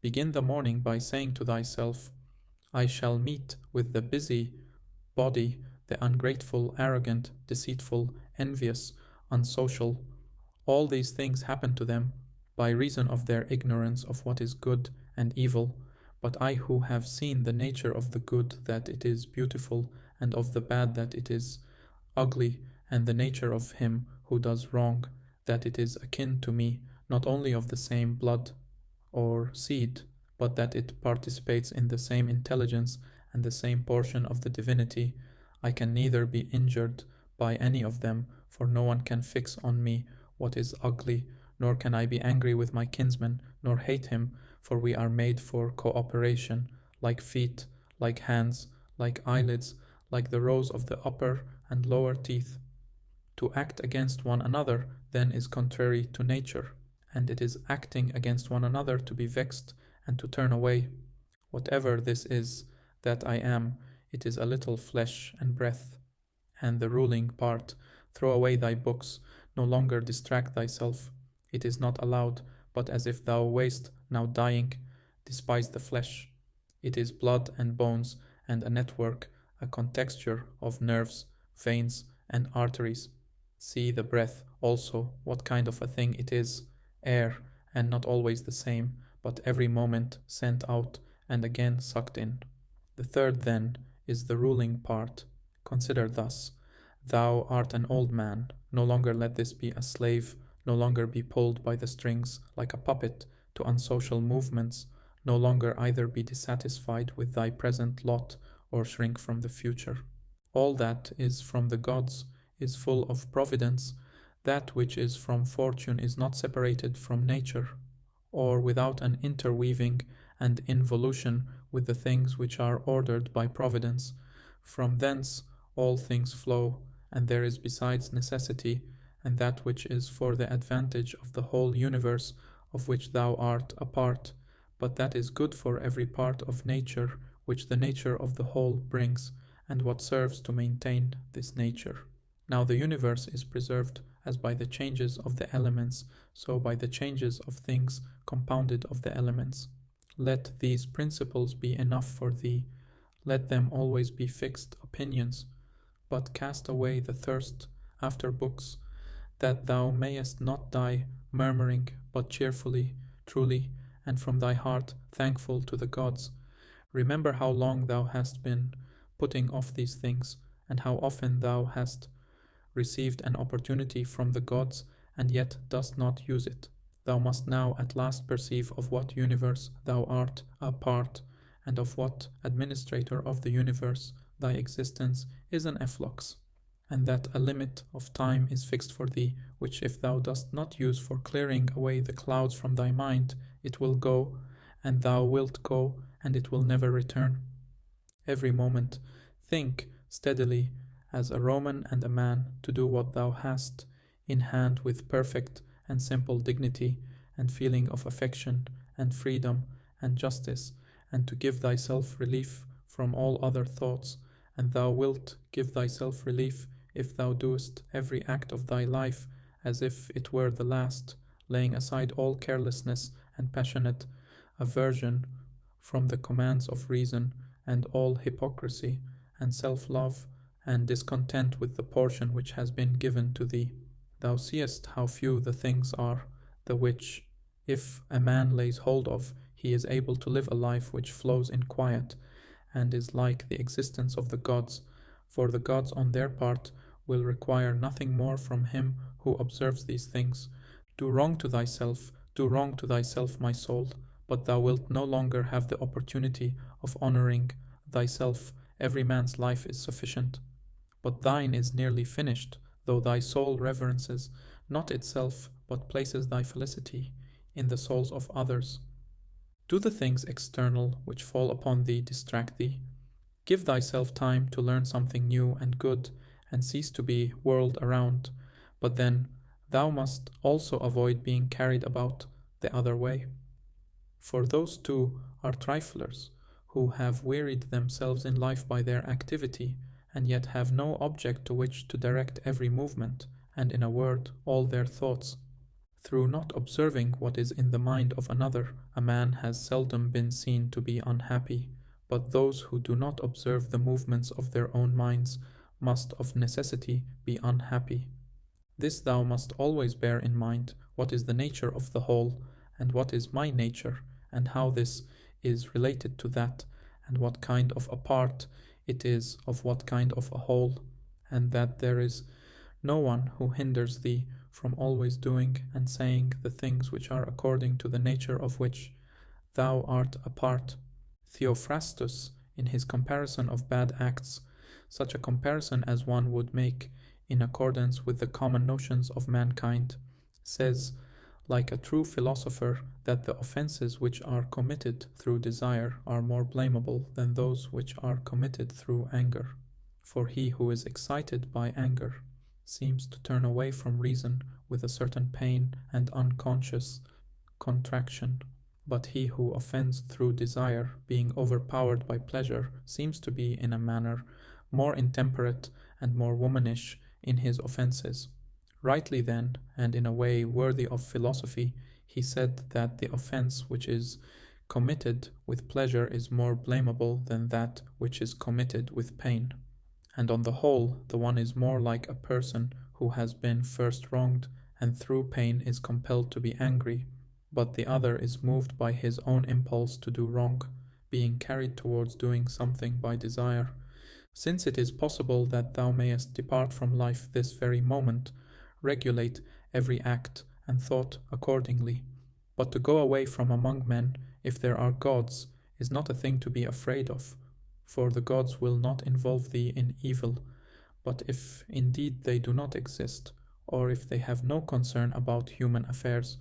Begin the morning by saying to thyself, I shall meet with the busy body, the ungrateful, arrogant, deceitful, envious, unsocial. All these things happen to them by reason of their ignorance of what is good and evil. But I, who have seen the nature of the good, that it is beautiful, and of the bad, that it is ugly, and the nature of him who does wrong, that it is akin to me, not only of the same blood or seed, but that it participates in the same intelligence and the same portion of the divinity, I can neither be injured by any of them, for no one can fix on me what is ugly, nor can I be angry with my kinsman, nor hate him, for we are made for cooperation, like feet, like hands, like eyelids, like the rows of the upper and lower teeth. To act against one another, then, is contrary to nature, and it is acting against one another to be vexed and to turn away. Whatever this is that I am, it is a little flesh and breath, and the ruling part. Throw away thy books, no longer distract thyself. It is not allowed, but as if thou wast now dying, despise the flesh. It is blood and bones, and a network, a contexture of nerves, veins, and arteries. See the breath also, what kind of a thing it is, air, and not always the same, but every moment sent out and again sucked in. The third, then, is the ruling part. Consider thus: thou art an old man, no longer let this be a slave, no longer be pulled by the strings like a puppet to unsocial movements, no longer either be dissatisfied with thy present lot or shrink from the future. All that is from the gods is full of providence. That which is from fortune is not separated from nature, or without an interweaving and involution with the things which are ordered by providence. From thence all things flow, and there is besides necessity, and that which is for the advantage of the whole universe, of which thou art a part, but that is good for every part of nature, which the nature of the whole brings, and what serves to maintain this nature. Now the universe is preserved as by the changes of the elements, so by the changes of things compounded of the elements. Let these principles be enough for thee. Let them always be fixed opinions, but cast away the thirst after books, that thou mayest not die murmuring, but cheerfully, truly, and from thy heart thankful to the gods. Remember how long thou hast been putting off these things, and how often thou hast received an opportunity from the gods, and yet dost not use it. Thou must now at last perceive of what universe thou art a part, and of what administrator of the universe thy existence is an efflux, and that a limit of time is fixed for thee, which if thou dost not use for clearing away the clouds from thy mind, it will go, and thou wilt go, and it will never return. Every moment think steadily as a Roman and a man, to do what thou hast in hand with perfect and simple dignity and feeling of affection and freedom and justice, and to give thyself relief from all other thoughts, and thou wilt give thyself relief if thou doest every act of thy life as if it were the last, laying aside all carelessness and passionate aversion from the commands of reason, and all hypocrisy and self-love, and discontent with the portion which has been given to thee. Thou seest how few the things are, the which, if a man lays hold of, he is able to live a life which flows in quiet, and is like the existence of the gods, for the gods on their part will require nothing more from him who observes these things. Do wrong to thyself, my soul, but thou wilt no longer have the opportunity of honoring thyself. Every man's life is sufficient, but thine is nearly finished, though thy soul reverences not itself, but places thy felicity in the souls of others. Do the things external which fall upon thee distract thee? Give thyself time to learn something new and good, and cease to be whirled around, but then thou must also avoid being carried about the other way. For those two are triflers, who have wearied themselves in life by their activity, and yet have no object to which to direct every movement, and in a word, all their thoughts. Through not observing what is in the mind of another, a man has seldom been seen to be unhappy, but those who do not observe the movements of their own minds must of necessity be unhappy. This thou must always bear in mind, what is the nature of the whole, and what is my nature, and how this is related to that, and what kind of a part it is of what kind of a whole, and that there is no one who hinders thee from always doing and saying the things which are according to the nature of which thou art a part. Theophrastus, in his comparison of bad acts, such a comparison as one would make in accordance with the common notions of mankind, says, like a true philosopher, that the offences which are committed through desire are more blamable than those which are committed through anger. For he who is excited by anger seems to turn away from reason with a certain pain and unconscious contraction, but he who offends through desire, being overpowered by pleasure, seems to be in a manner more intemperate and more womanish in his offences. Rightly then, and in a way worthy of philosophy, he said that the offence which is committed with pleasure is more blamable than that which is committed with pain. And on the whole, the one is more like a person who has been first wronged and through pain is compelled to be angry, but the other is moved by his own impulse to do wrong, being carried towards doing something by desire. Since it is possible that thou mayest depart from life this very moment, regulate every act and thought accordingly. But to go away from among men, if there are gods, is not a thing to be afraid of, for the gods will not involve thee in evil. But if indeed they do not exist, or if they have no concern about human affairs,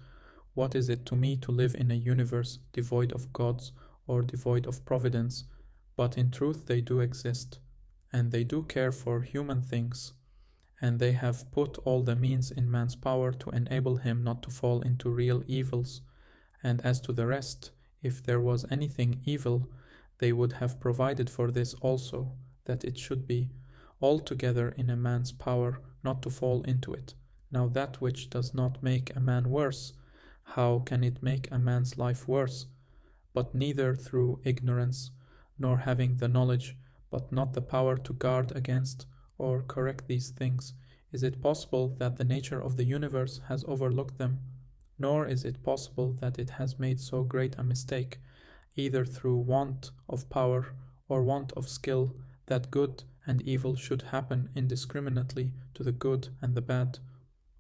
what is it to me to live in a universe devoid of gods or devoid of providence? But in truth they do exist, and they do care for human things, and they have put all the means in man's power to enable him not to fall into real evils. And as to the rest, if there was anything evil, they would have provided for this also, that it should be altogether in a man's power not to fall into it. Now that which does not make a man worse, how can it make a man's life worse? But neither through ignorance, nor having the knowledge, but not the power to guard against or correct these things, is it possible that the nature of the universe has overlooked them, nor is it possible that it has made so great a mistake, either through want of power or want of skill, that good and evil should happen indiscriminately to the good and the bad.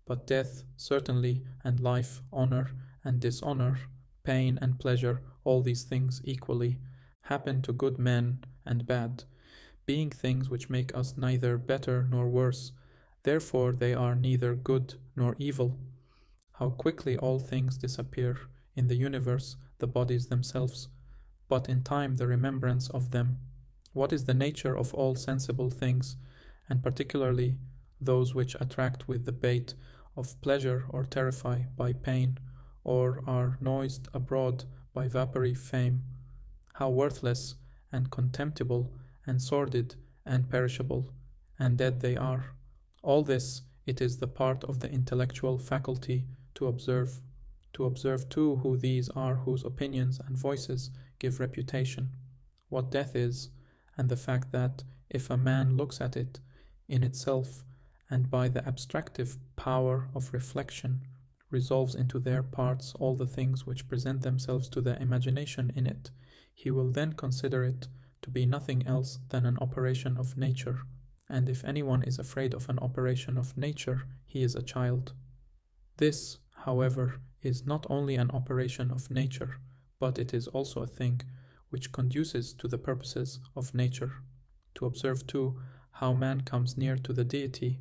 But death, certainly, and life, honor and dishonor, pain and pleasure, all these things equally, happen to good men and bad, being things which make us neither better nor worse. Therefore they are neither good nor evil. How quickly all things disappear, in the universe, the bodies themselves, but in time the remembrance of them. What is the nature of all sensible things, and particularly those which attract with the bait of pleasure or terrify by pain, or are noised abroad by vapory fame? How worthless and contemptible and sordid and perishable and dead they are. All this it is the part of the intellectual faculty to observe too who these are whose opinions and voices give reputation, what death is, and the fact that, if a man looks at it in itself, and by the abstractive power of reflection resolves into their parts all the things which present themselves to the imagination in it, he will then consider it to be nothing else than an operation of nature, and if anyone is afraid of an operation of nature, he is a child. This, however, is not only an operation of nature, but it is also a thing which conduces to the purposes of nature. To observe too how man comes near to the deity,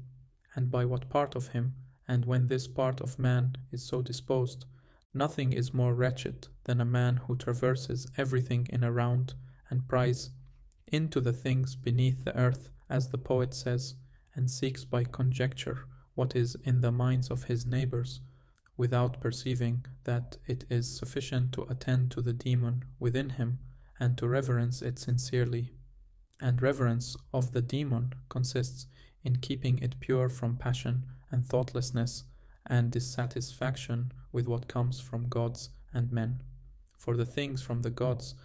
and by what part of him, and when this part of man is so disposed, nothing is more wretched than a man who traverses everything in a round, and pries into the things beneath the earth, as the poet says, and seeks by conjecture what is in the minds of his neighbors, without perceiving that it is sufficient to attend to the demon within him, and to reverence it sincerely. And reverence of the demon consists in keeping it pure from passion and thoughtlessness, and dissatisfaction with what comes from gods and men. For the things from the gods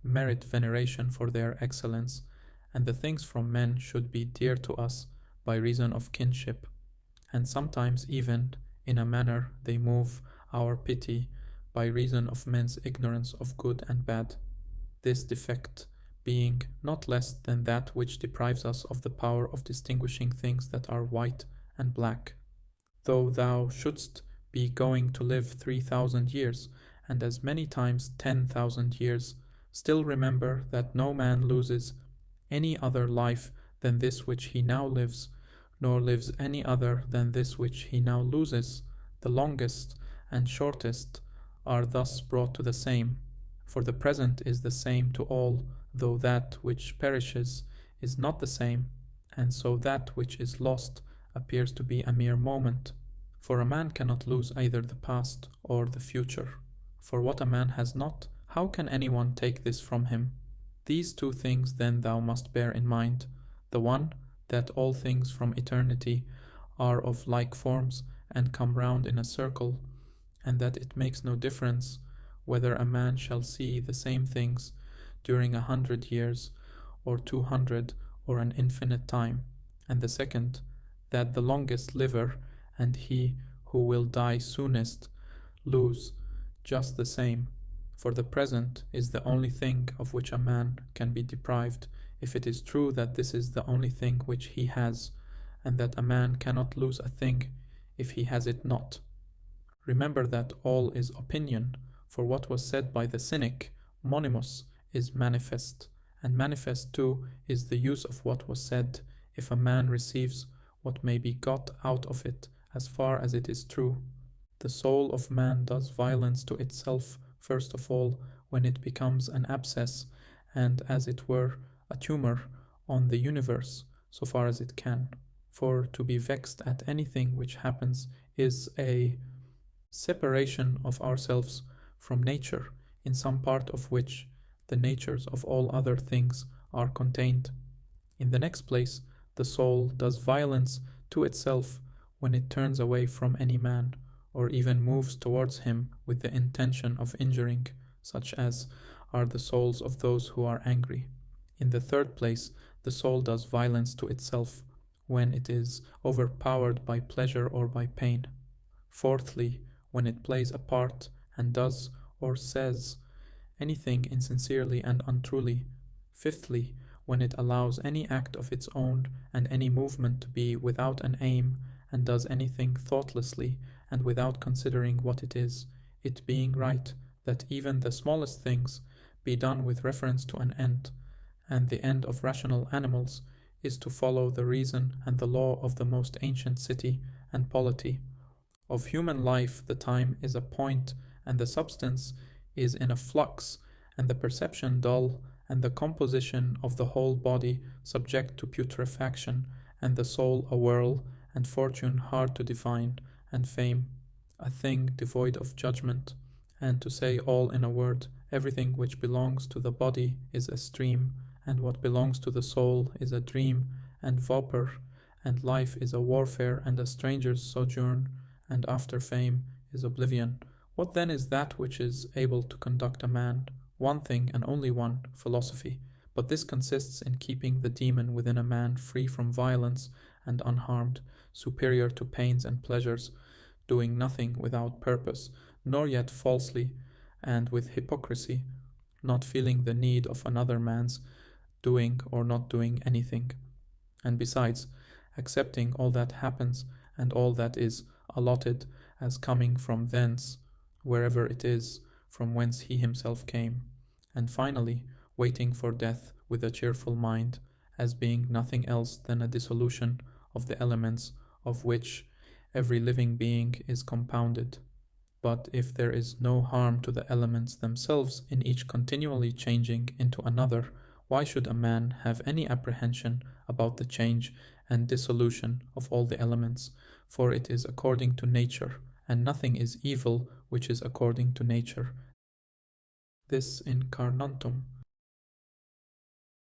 merit veneration for their excellence, and the things from men should be dear to us by reason of kinship, and sometimes even, in a manner, they move our pity by reason of men's ignorance of good and bad, this defect being not less than that which deprives us of the power of distinguishing things that are white and black. Though thou shouldst be going to live 3,000 years, and as many times 10,000 years, still remember that no man loses any other life than this which he now lives, nor lives any other than this which he now loses. The longest and shortest are thus brought to the same, for the present is the same to all, though that which perishes is not the same, and so that which is lost appears to be a mere moment. For a man cannot lose either the past or the future. For what a man has not, how can anyone take this from him? These two things then thou must bear in mind: the one, that all things from eternity are of like forms and come round in a circle, and that it makes no difference whether a man shall see the same things during 100 years, or 200, or an infinite time; and the second, that the longest liver and he who will die soonest lose just the same. For the present is the only thing of which a man can be deprived, if it is true that this is the only thing which he has, and that a man cannot lose a thing if he has it not. Remember that all is opinion, for what was said by the cynic, Monimus, is manifest, and manifest too is the use of what was said, if a man receives what may be got out of it, as far as it is true. The soul of man does violence to itself, first of all, when it becomes an abscess, and as it were a tumor, on the universe, so far as it can. For to be vexed at anything which happens is a separation of ourselves from nature, in some part of which the natures of all other things are contained. In the next place, the soul does violence to itself when it turns away from any man, or even moves towards him with the intention of injuring, such as are the souls of those who are angry. In the third place, the soul does violence to itself when it is overpowered by pleasure or by pain. Fourthly, when it plays a part and does or says anything insincerely and untruly. Fifthly, when it allows any act of its own and any movement to be without an aim, and does anything thoughtlessly and without considering what it is, it being right that even the smallest things be done with reference to an end, and the end of rational animals is to follow the reason and the law of the most ancient city and polity. Of human life the time is a point, and the substance is in a flux, and the perception dull, and the composition of the whole body subject to putrefaction, and the soul a whirl, and fortune hard to define, and fame a thing devoid of judgment. And to say all in a word, everything which belongs to the body is a stream, and what belongs to the soul is a dream and vapor, and life is a warfare and a stranger's sojourn, and after fame is oblivion. What then is that which is able to conduct a man? One thing, and only one, philosophy. But this consists in keeping the demon within a man free from violence and unharmed, superior to pains and pleasures, doing nothing without purpose, nor yet falsely and with hypocrisy, not feeling the need of another man's doing or not doing anything, and besides, accepting all that happens and all that is allotted as coming from thence, wherever it is, from whence he himself came, and finally waiting for death with a cheerful mind, as being nothing else than a dissolution of the elements of which every living being is compounded. But if there is no harm to the elements themselves in each continually changing into another, why should a man have any apprehension about the change and dissolution of all the elements? For it is according to nature, and nothing is evil which is according to nature. This incarnantum